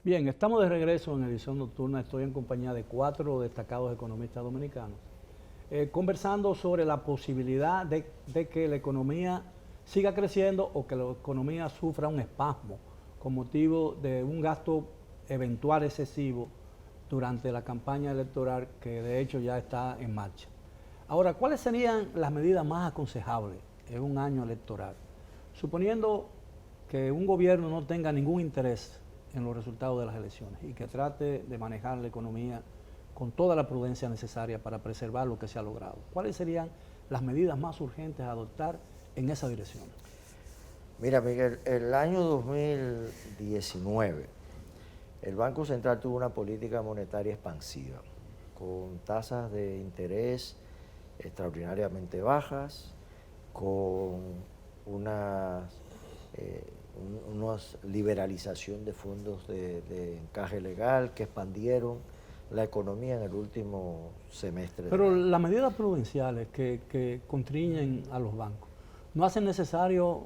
Bien, estamos de regreso en edición nocturna. Estoy en compañía de 4 destacados economistas dominicanos, conversando sobre la posibilidad de que la economía siga creciendo o que la economía sufra un espasmo con motivo de un gasto eventual excesivo durante la campaña electoral que de hecho ya está en marcha. Ahora, ¿cuáles serían las medidas más aconsejables en un año electoral? Suponiendo que un gobierno no tenga ningún interés en los resultados de las elecciones y que trate de manejar la economía con toda la prudencia necesaria para preservar lo que se ha logrado. ¿Cuáles serían las medidas más urgentes a adoptar en esa dirección? Mira, Miguel, el año 2019, el Banco Central tuvo una política monetaria expansiva, con tasas de interés extraordinariamente bajas, con una liberalización de fondos de encaje legal que expandieron la economía en el último semestre. Pero las medidas prudenciales que constriñen a los bancos no hacen necesario,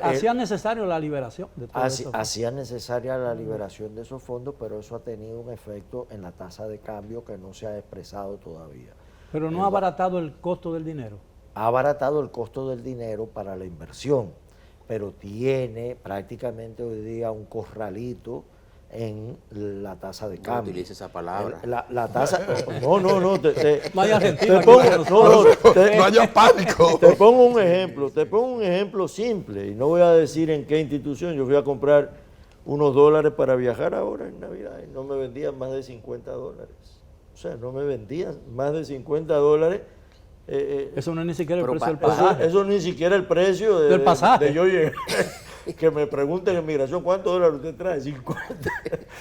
hacían necesario la liberación de todo eso. Hacía necesaria la liberación de esos fondos, pero eso ha tenido un efecto en la tasa de cambio que no se ha expresado todavía. Pero no ha abaratado el costo del dinero. Ha abaratado el costo del dinero para la inversión, pero tiene prácticamente hoy día un corralito en la tasa de cambio. No utilice esa palabra. La tasa, no. No haya pánico. Te pongo un ejemplo simple, y no voy a decir en qué institución. Yo fui a comprar unos dólares para viajar ahora en Navidad y no me vendían más de $50. O sea, no me vendían más de $50. Eso no es ni siquiera el precio del pasaje. Eso ni siquiera el precio del pasaje. De yo llegar. Que me pregunten en migración, ¿cuántos dólares usted trae? 50.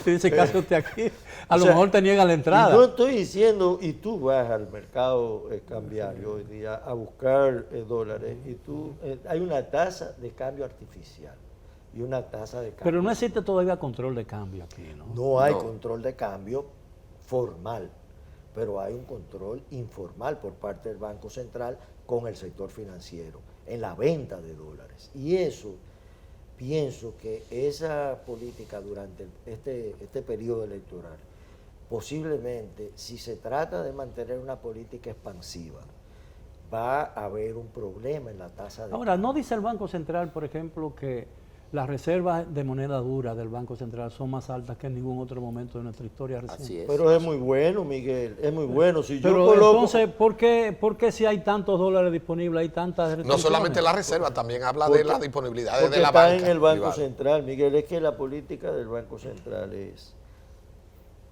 Si dice caso usted aquí, a lo mejor te niegan la entrada. No estoy diciendo, y tú vas al mercado cambiario hoy día a buscar dólares, y tú hay una tasa de cambio artificial y una tasa de cambio. Pero no existe todavía control de cambio aquí, ¿no? No hay control de cambio formal, pero hay un control informal por parte del Banco Central con el sector financiero en la venta de dólares. Y eso, pienso que esa política durante este periodo electoral, posiblemente, si se trata de mantener una política expansiva, va a haber un problema en la tasa de Ahora, ¿no dice el Banco Central, por ejemplo, que las reservas de moneda dura del Banco Central son más altas que en ningún otro momento de nuestra historia reciente? Así es. Pero es muy bueno, Miguel, es muy bueno. Si pero yo coloco, entonces, ¿por qué si hay tantos dólares disponibles, hay tantas restricciones? No solamente la reserva, también habla de la disponibilidad de la está banca en el Banco privada. Central, Miguel, es que la política del Banco Central es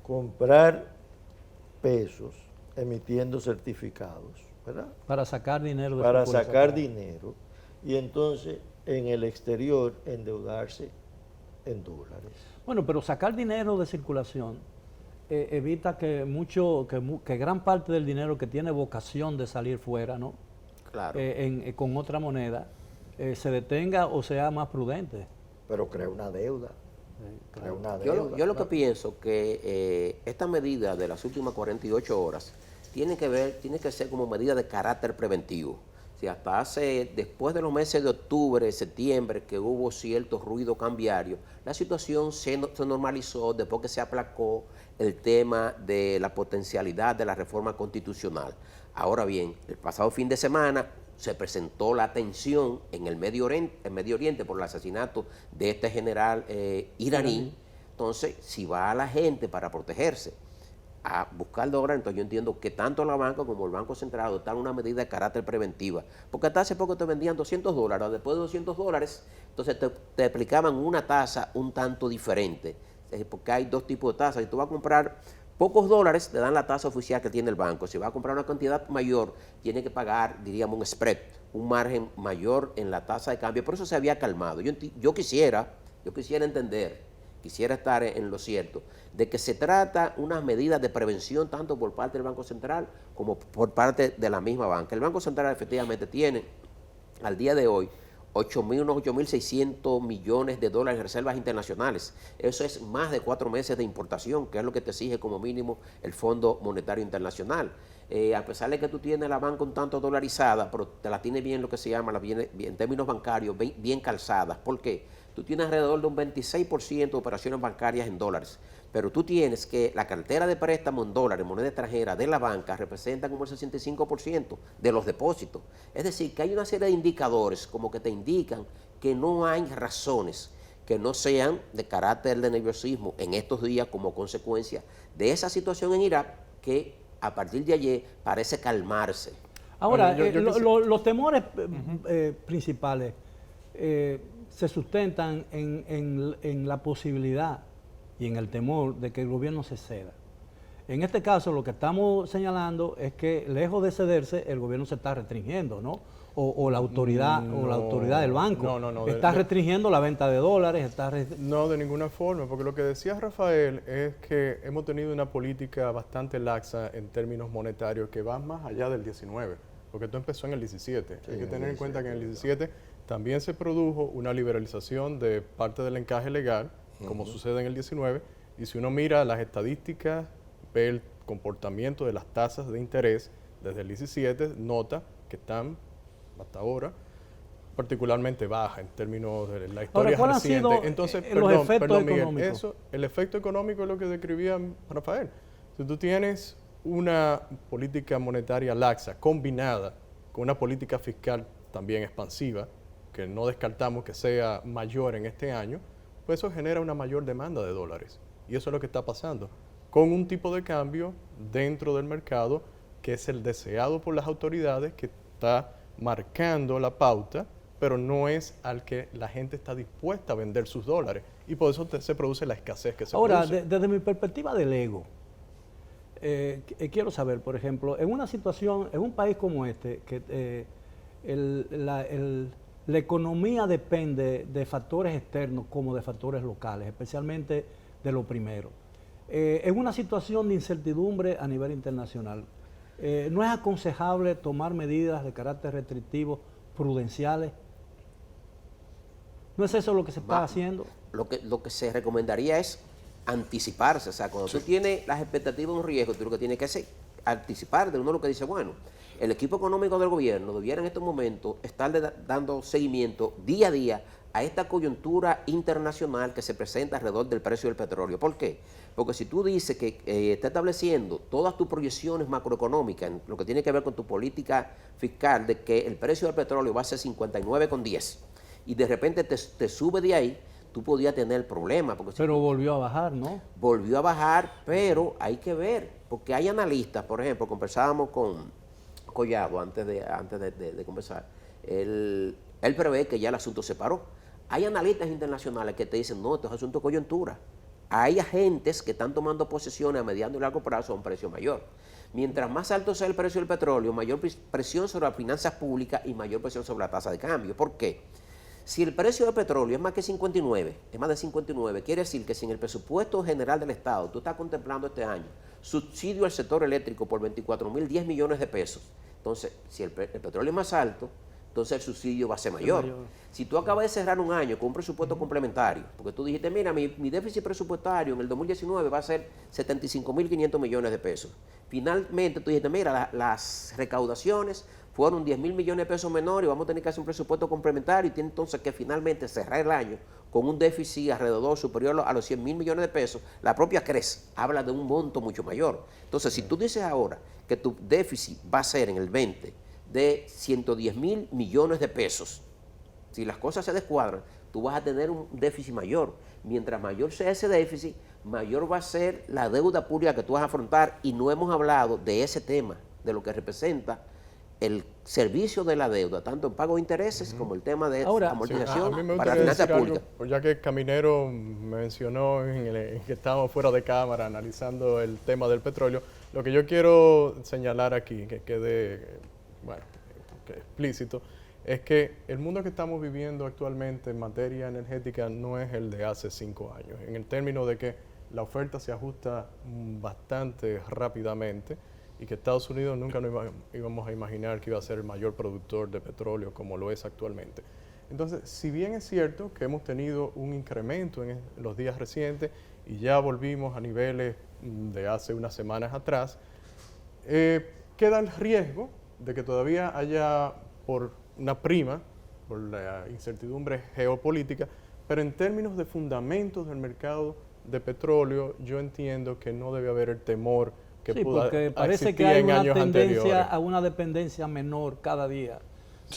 comprar pesos emitiendo certificados, ¿verdad? Para sacar dinero de Para circulación. sacar dinero y entonces en el exterior endeudarse en dólares. Bueno, pero sacar dinero de circulación evita que gran parte del dinero que tiene vocación de salir fuera, ¿no? Claro. Con otra moneda, se detenga o sea más prudente. Pero crea una deuda. Crea una Yo deuda. lo que pienso que esta medida de las últimas 48 horas tiene que ser como medida de carácter preventivo. Si hasta después de los meses de octubre, septiembre, que hubo cierto ruido cambiario, la situación se normalizó después que se aplacó el tema de la potencialidad de la reforma constitucional. Ahora bien, el pasado fin de semana se presentó la tensión en el Medio Oriente por el asesinato de este general iraní. Entonces, si va a la gente para protegerse a buscar dólares, entonces yo entiendo que tanto la banca como el Banco Central adoptaron una medida de carácter preventiva, porque hasta hace poco te vendían $200, después de $200, entonces te aplicaban una tasa un tanto diferente, porque hay dos tipos de tasas. Si tú vas a comprar pocos dólares, te dan la tasa oficial que tiene el banco. Si vas a comprar una cantidad mayor, tiene que pagar, diríamos, un spread, un margen mayor en la tasa de cambio. Por eso se había calmado. Yo quisiera entender, quisiera estar en lo cierto, de que se trata unas medidas de prevención tanto por parte del Banco Central como por parte de la misma banca. El Banco Central efectivamente tiene al día de hoy unos 8.600 millones de dólares en reservas internacionales. Eso es más de 4 meses de importación, que es lo que te exige como mínimo el Fondo Monetario Internacional. A pesar de que tú tienes la banca un tanto dolarizada, pero te la tiene bien lo que se llama, en términos bancarios, bien calzadas. ¿Por qué? tú tienes alrededor de un 26% de operaciones bancarias en dólares, pero tú tienes que la cartera de préstamo en dólares, moneda extranjera de la banca, representa como el 65% de los depósitos. Es decir, que hay una serie de indicadores como que te indican que no hay razones que no sean de carácter de nerviosismo en estos días como consecuencia de esa situación en Irak que a partir de ayer parece calmarse. Ahora, Bueno, los temores principales se sustentan en la posibilidad y en el temor de que el gobierno se ceda. En este caso, lo que estamos señalando es que, lejos de cederse, el gobierno se está restringiendo, ¿no? O la autoridad del banco está restringiendo la venta de dólares. No, de ninguna forma, porque lo que decía Rafael es que hemos tenido una política bastante laxa en términos monetarios que va más allá del 19, porque esto empezó en el 17. Hay que tener en cuenta que en el 17 también se produjo una liberalización de parte del encaje legal, como sucede en el 19, y si uno mira las estadísticas, ve el comportamiento de las tasas de interés desde el 17, nota que están hasta ahora particularmente baja en términos de la historia Ahora, ¿cuál reciente. han sido Entonces, los efectos Miguel, económicos? el efecto económico es lo que describía Rafael. Si tú tienes una política monetaria laxa combinada con una política fiscal también expansiva, que no descartamos que sea mayor en este año, pues eso genera una mayor demanda de dólares. Y eso es lo que está pasando, con un tipo de cambio dentro del mercado que es el deseado por las autoridades, que está marcando la pauta, pero no es al que la gente está dispuesta a vender sus dólares. Y por eso se produce la escasez que se Ahora, produce. desde mi perspectiva del ego, quiero saber, por ejemplo, en una situación, en un país como este, que la economía depende de factores externos como de factores locales, especialmente de lo primero. En una situación de incertidumbre a nivel internacional, ¿no es aconsejable tomar medidas de carácter restrictivo, prudenciales? ¿No es eso lo que se está haciendo? Lo que se recomendaría es anticiparse. O sea, cuando tú tienes las expectativas de un riesgo, tú lo que tienes que hacer es anticiparte. Uno lo que dice, bueno, el equipo económico del gobierno debiera en estos momentos estar dando seguimiento día a día a esta coyuntura internacional que se presenta alrededor del precio del petróleo. ¿Por qué? Porque si tú dices que está estableciendo todas tus proyecciones macroeconómicas, en lo que tiene que ver con tu política fiscal, de que el precio del petróleo va a ser 59,10 y de repente te sube de ahí, tú podías tener problemas. Pero volvió a bajar, ¿no? Volvió a bajar, pero hay que ver, porque hay analistas, por ejemplo, conversábamos con Collado antes de conversar, él prevé que ya el asunto se paró. Hay analistas internacionales que te dicen, no, esto es asunto de coyuntura. Hay agentes que están tomando posiciones a mediano y largo plazo a un precio mayor. Mientras más alto sea el precio del petróleo, mayor presión sobre las finanzas públicas y mayor presión sobre la tasa de cambio. ¿Por qué? Si el precio del petróleo es más de 59, quiere decir que si en el presupuesto general del Estado tú estás contemplando este año subsidio al sector eléctrico por 24.010 millones de pesos, entonces si el petróleo es más alto, entonces el subsidio va a ser mayor. Si tú acabas de cerrar un año con un presupuesto complementario, porque tú dijiste, mira, mi déficit presupuestario en el 2019 va a ser 75.500 millones de pesos. Finalmente tú dijiste, mira, las recaudaciones fueron 10.000 millones de pesos menores y vamos a tener que hacer un presupuesto complementario y tiene entonces que finalmente cerrar el año con un déficit alrededor superior a los 100.000 millones de pesos. La propia CRES habla de un monto mucho mayor. Entonces, si tú dices ahora que tu déficit va a ser en el 20 de 110.000 millones de pesos, si las cosas se descuadran, tú vas a tener un déficit mayor. Mientras mayor sea ese déficit, mayor va a ser la deuda pública que tú vas a afrontar, y no hemos hablado de ese tema, de lo que representa el servicio de la deuda, tanto en pago de intereses como el tema de amortización para la finanza pública. Ya que Caminero mencionó en que estábamos fuera de cámara analizando el tema del petróleo, lo que yo quiero señalar aquí, que quede explícito, es que el mundo que estamos viviendo actualmente en materia energética no es el de hace 5 años, en el término de que la oferta se ajusta bastante rápidamente y que Estados Unidos nunca nos íbamos a imaginar que iba a ser el mayor productor de petróleo como lo es actualmente. Entonces, si bien es cierto que hemos tenido un incremento en los días recientes y ya volvimos a niveles de hace unas semanas atrás, queda el riesgo de que todavía haya, por una prima, por la incertidumbre geopolítica, Pero en términos de fundamentos del mercado de petróleo, yo entiendo que no debe haber el temor que Sí, pueda porque parece que existir hay en una años tendencia anteriores. a una dependencia menor cada día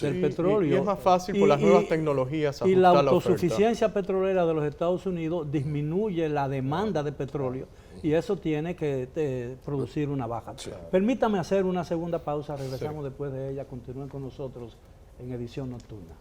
del Sí, petróleo. y es más fácil por las nuevas tecnologías y la ajustar la oferta. autosuficiencia petrolera de los Estados Unidos disminuye la demanda de petróleo y eso tiene que producir una baja. Permítame hacer una segunda pausa, regresamos después de ella, continúen con nosotros en edición nocturna.